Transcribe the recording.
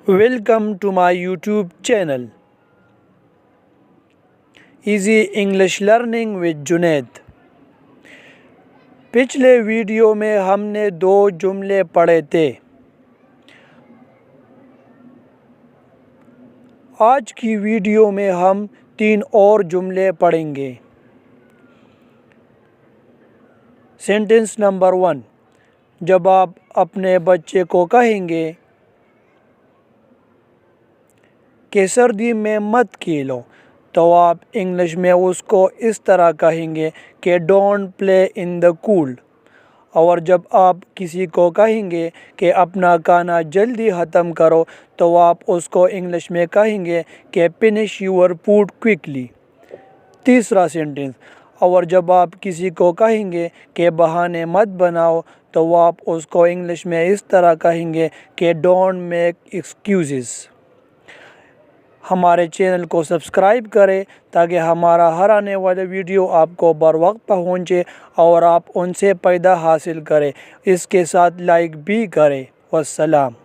Welcome to my YouTube channel Easy English Learning with Junaid۔ پچھلے video میں ہم نے 2 جملے پڑھے تھے۔ آج کی ویڈیو میں ہم 3 اور جملے پڑھیں گے۔ سینٹنس نمبر 1، جب آپ اپنے بچے کو کہیں گے کہ سردی میں مت کھیلو، تو آپ انگلش میں اس کو اس طرح کہیں گے کہ don't play in the cold. اور جب آپ کسی کو کہیں گے کہ اپنا کھانا جلدی ختم کرو، تو آپ اس کو انگلش میں کہیں گے کہ فنش یور فوڈ کوئکلی۔ تیسرا سینٹنس، اور جب آپ کسی کو کہیں گے کہ بہانے مت بناؤ، تو آپ اس کو انگلش میں اس طرح کہیں گے کہ ڈونٹ میک ایکسکیوزز۔ ہمارے چینل کو سبسکرائب کریں تاکہ ہمارا ہر آنے والا ویڈیو آپ کو بر وقت پہنچے اور آپ ان سے فائدہ حاصل کریں۔ اس کے ساتھ لائک بھی کریں۔ والسلام۔